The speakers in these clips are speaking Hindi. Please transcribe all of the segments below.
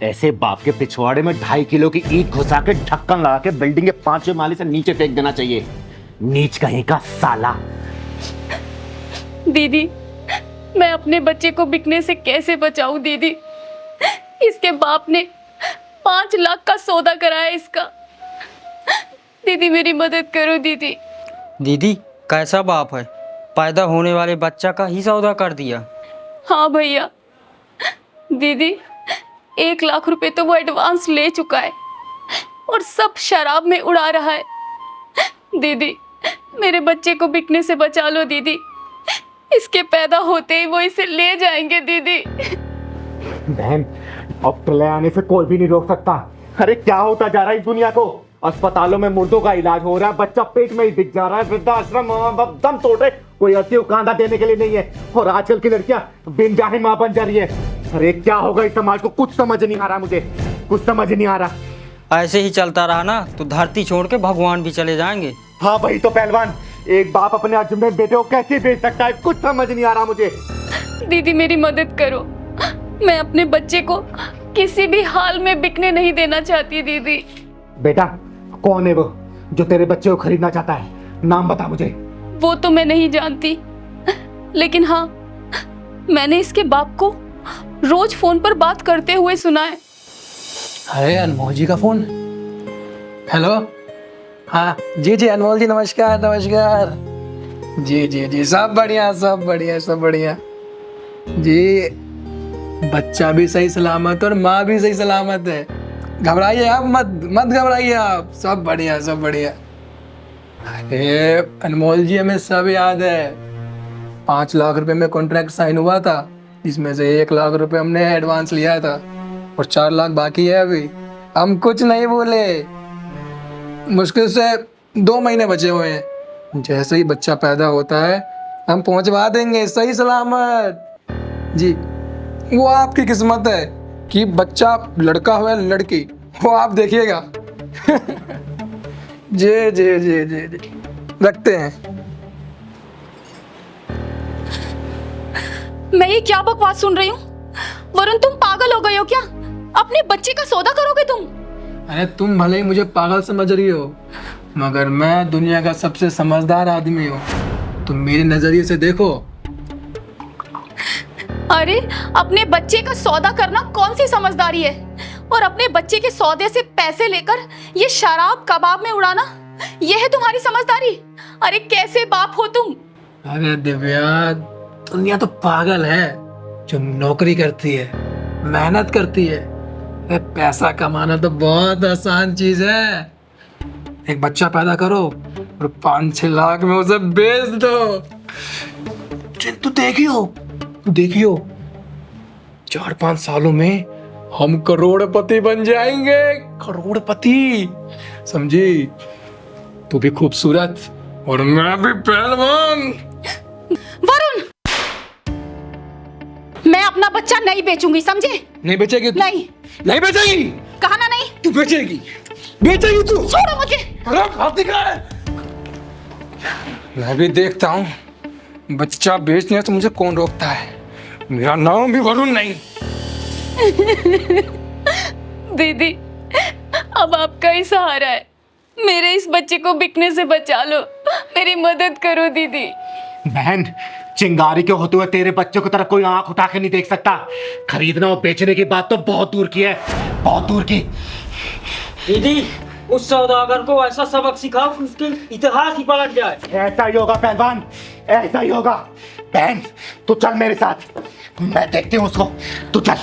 ऐसे बाप के पिछवाड़े में 2.5 किलो की ईंट घुसा के ढक्कन लगा के बिल्डिंग के 5वें माले से नीचे फेंक देना चाहिए। नीच कहीं का साला। दीदी, मैं अपने बच्चे को बिकने से कैसे बचाऊं दीदी? इसके बाप ने 5 लाख का सौदा कराया इसका। दीदी मेरी मदद करो दीदी। दीदी कैसा बाप है, पैदा होने वाले बच्चा का ही सौदा कर दिया। हाँ भैया, दीदी 1 लाख रुपए तो वो एडवांस ले चुका है और सब शराब में उड़ा रहा है। दीदी मेरे बच्चे को बिकने से बचा लो दीदी, इसके पैदा होते ही वो इसे ले जाएंगे दीदी। बहन, अब प्रलय आने से कोई भी नहीं रोक सकता। अरे क्या होता जा रहा है इस दुनिया को? अस्पतालों में मुर्दों का इलाज हो रहा है, बच्चा पेट में ही दिख जा रहा है, वृद्धाश्रम दम तोड़ रहे, कोई अति कांधा देने के लिए नहीं है, और आजकल की लड़कियां बिन जाने मां बन जा रही है। अरे क्या होगा इस समाज को? कुछ समझ नहीं आ रहा, मुझे कुछ समझ नहीं आ रहा। ऐसे ही चलता रहा ना तो धरती छोड़ के भगवान भी चले जाएंगे। हाँ वही तो पहलवान, एक बाप अपने अजूबे बेटे को कैसे बेच सकता है? कुछ समझ नहीं आ रहा मुझे। दीदी मेरी मदद करो, मैं अपने बच्चे को किसी भी हाल में बिकने नहीं देना चाहती दीदी। बेटा कौन है वो जो तेरे बच्चे को खरीदना चाहता है? नाम बता मुझे। वो तो मैं नहीं जानती, लेकिन हाँ मैंने इसके बाप को रोज फोन पर बात करते हुए सुना है। अरे अनमोल जी का फोन। हेलो, हाँ जी जी अनमोल जी, नमस्कार नमस्कार। जी जी जी, सब बढ़िया सब बढ़िया सब बढ़िया जी। बच्चा भी सही सलामत और माँ भी सही सलामत है, घबराइए आप मत मत घबराइए आप, सब बढ़िया सब बढ़िया। अरे अनमोल जी हमें सब याद है, 5 लाख रुपए में कॉन्ट्रैक्ट साइन हुआ था, जिसमें से 1 लाख रुपए हमने एडवांस लिया था और 4 लाख बाकी है अभी। हम कुछ नहीं बोले, मुश्किल से 2 महीने बचे हुए हैं। जैसे ही बच्चा पैदा होता है हम पहुंचवा देंगे सही सलामत जी। वो आपकी किस्मत है कि बच्चा लड़का हो या लड़की, वो आप देखिएगा। जी जी जी जी जी, रखते हैं। मैं ये क्या बकवास सुन रही हूँ? वरुण तुम पागल हो गए हो क्या? अपने बच्चे का सौदा करोगे तुम? अरे तुम भले ही मुझे पागल समझ रही हो, मगर मैं दुनिया का सबसे समझदार आदमी हूँ। तुम मेरे नजरिए से देखो। अरे अपने बच्चे का सौदा करना कौन सी समझदारी है? और अपने बच्चे के सौदे से पैसे लेकर ये शराब कबाब में उड़ाना, ये है तुम्हारी समझदारी? अरे कैसे बाप हो तुम? अरे दिव्या, दुनिया तो पागल है जो नौकरी करती है, मेहनत करती है। अरे पैसा कमाना तो बहुत आसान चीज है। एक बच्चा पैदा करो और 5-6 लाख में उसे बेच दो। तू देखियो 4-5 सालों में हम करोड़पति बन जाएंगे, करोड़पति। समझी? तू भी खूबसूरत और मैं भी पहलवान। वरुण, मैं अपना बच्चा नहीं बेचूंगी, समझे? नहीं बेचेगी तू? नहीं बेचेगी। कहा ना नहीं? तू बेचेगी तू। छोड़ो मुझे। अरे खाती का है। मैं भी देखता हूँ बच्चा बेचने से मुझे कौन रोकता है। मेरा नाम भी वरुण नहीं। दीदी अब आपका ही सहारा है, मेरे इस बच्चे को बिकने से बचा लो, मेरी मदद करो दीदी। बहन, चिंगारी के होते हुए तेरे बच्चे की तरफ कोई आंख उठा के नहीं देख सकता। खरीदना और बेचने की बात तो बहुत दूर की है, बहुत दूर की। दीदी उस सौदागर को ऐसा सबक सिखाओ कि उसके इतिहास ही पलट जाए। ऐसा ही होगा पहलवान, ऐसा ही होगा। बहन तू चल मेरे साथ, मैं देखती हूँ उसको। तू चल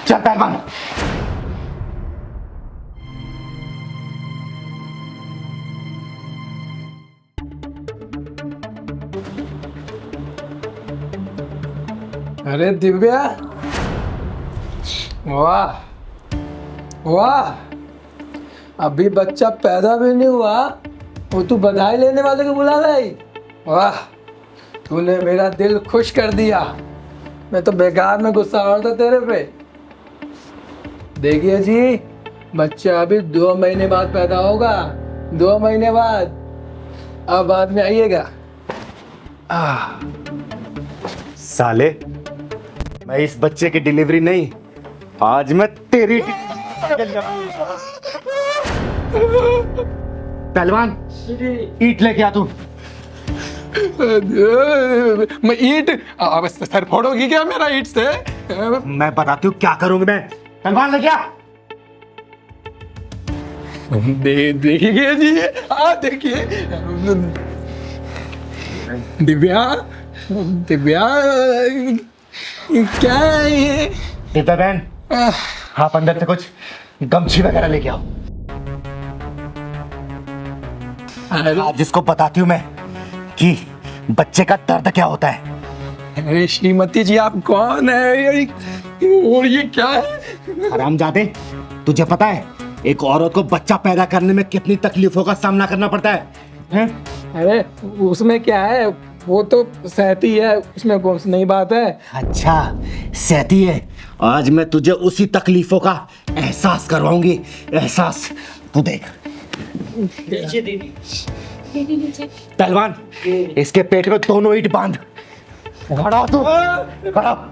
चल पहलवान। अरे दिव्या, वाह वाह, अभी बच्चा पैदा भी नहीं हुआ वो तू बधाई लेने वाले को बुला रही। वाह, तूने मेरा दिल खुश कर दिया। मैं तो बेकार में गुस्सा हो रहा था तेरे पे। देखिए जी, बच्चा अभी 2 महीने बाद पैदा होगा, 2 महीने बाद। अब बाद में आइएगा। साले, मैं इस बच्चे की डिलीवरी नहीं, आज मैं तेरी पहलवान ईंट लेके आ तू। मैं ईंट अब सर फोड़ोगी क्या मेरा ईंट से? मैं बताती हूँ क्या करूंगी मैं। पहलवान लेके आ। देखिए जी, देखिए दिव्या, दिव्या क्या है ये? दिव्या बहन, आप अंदर से कुछ गमछी वगैरह लेके आओ। आज जिसको बताती हूँ मैं कि बच्चे का दर्द क्या होता है। अरे श्रीमती जी, आप कौन है और ये क्या है? हरामजादे, तुझे पता है एक औरत को बच्चा पैदा करने में कितनी तकलीफों का सामना करना पड़ता है, हैं? अरे उसमें क्या है, वो तो सहती है, उसमें कौन सी नई बात है। अच्छा सहती है, आज मैं तुझे उसी तकलीफों का एहसास करवाऊंगी। एहसास तू देख। नीचे दीदी। दीदी नीचे। पहलवान इसके पेट में दोनों ईंट बांध। खड़ा हो तू, खड़ा हो।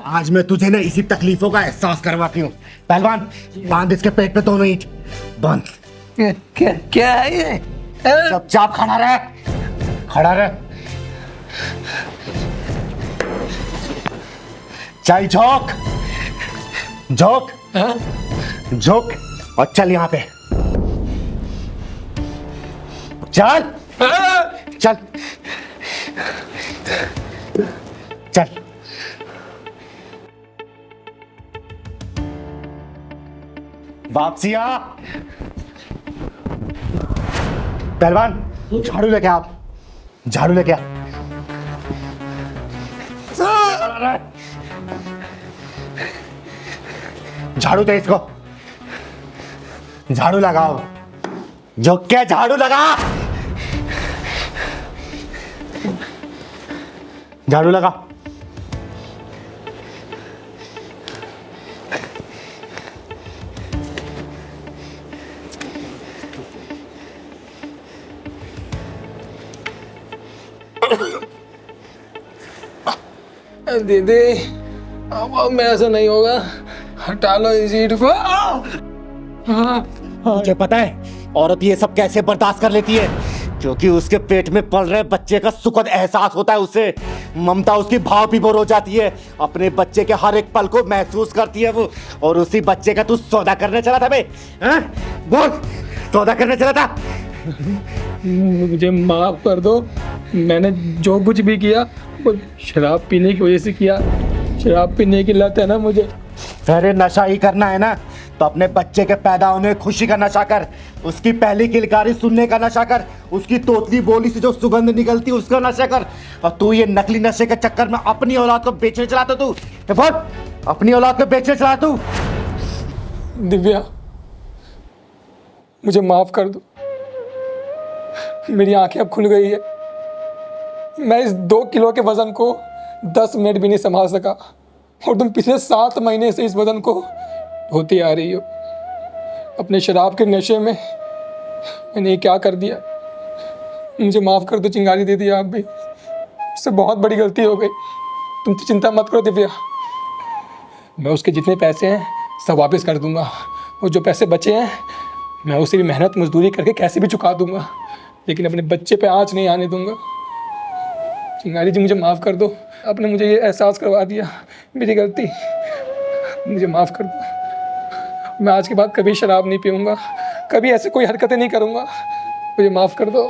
आज मैं तुझे ना इसी तकलीफों का एहसास करवाती हूँ। पहलवान बांध इसके पेट पे दोनों ईंट बांध। क्या है ये? चुपचाप खड़ा रह, खड़ा रह। चल झोंक, झोंक, झोंक और चल यहाँ पे। चल चल चल। वापसी आ। पहलवान झाड़ू लेके आप, झाड़ू लेके आ। झाड़ू दे इसको, झाड़ू लगाओ। जो क्या झाड़ू लगा, झाड़ू लगा। दीदी अब मेरे ऐसा नहीं होगा, हटा लो इस ईंट को। मुझे पता है औरत ये सब कैसे बर्दाश्त कर लेती है, क्योंकि उसके पेट में पल रहे बच्चे का सुखद एहसास होता है उसे। ममता उसकी भाव विभोर हो जाती है, अपने बच्चे के हर एक पल को महसूस करती है वो। और उसी बच्चे का तू सौदा करने चला था बे, हैं? बोल, सौदा करने चला था? मुझे माफ कर दो, मैंने जो कुछ भी किया वो शराब पीने की वजह से किया। शराब पीने की लत है ना मुझे। अरे नशा ही करना है ना, तो अपने बच्चे के पैदा होने खुशी का नशा कर, उसकी पहली किलकारी सुनने का नशा कर, उसकी तोतली बोली से जो सुगंध निकलती है उसका नशा कर। और तू ये नकली नशे के चक्कर में अपनी औलाद को बेचने चला तू। बोल, अपनी औलाद को बेचने चला तू। दिव्या मुझे माफ कर दो, मेरी आंखें अब खुल गई है। मैं इस 2 किलो के वजन को 10 मिनट भी नहीं संभाल सका, और तुम पिछले 7 महीने से इस वजन को ढोती आ रही हो। अपने शराब के नशे में मैंने ये क्या कर दिया, मुझे माफ़ कर दो चिंगारी दीदी, आप भी, इससे बहुत बड़ी गलती हो गई। तुम तो चिंता मत करो दिव्या, मैं उसके जितने पैसे हैं सब वापस कर दूंगा, और जो पैसे बचे हैं मैं उसे भी मेहनत मजदूरी करके कैसे भी चुका दूंगा, लेकिन अपने बच्चे पे आँच नहीं आने दूंगा। चिंगारी जी मुझे माफ़ कर दो, आपने मुझे ये एहसास करवा दिया, मेरी गलती, मुझे माफ़ कर दो। मैं आज के बाद कभी शराब नहीं पीऊँगा, कभी ऐसे कोई हरकतें नहीं करूँगा, मुझे माफ़ कर दो।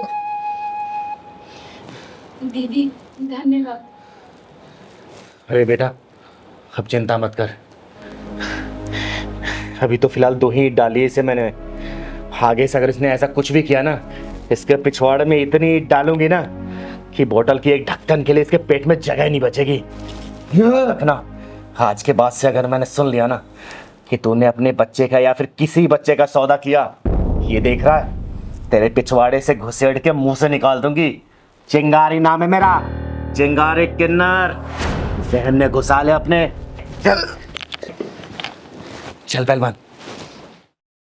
दीदी धन्यवाद। अरे बेटा अब चिंता मत कर, अभी तो फिलहाल 2 ही डाली इसे मैंने। आगे से अगर इसने ऐसा कुछ भी किया ना, इसके पिछवाड़े में इतनी डालूंगी ना कि बोतल की एक ढक्कन के लिए इसके पेट में जगह नहीं बचेगी। रखना, आज के बाद से अगर मैंने सुन लिया ना कि तूने अपने बच्चे का या फिर किसी बच्चे का सौदा किया, ये देख रहा है, तेरे पिछवाड़े से घुसेड़ के मुंह से निकाल दूंगी। चिंगारी नाम है मेरा, चिंगारी किन्नर। जहन में घुसा ले अपने। चल चल पहलवान।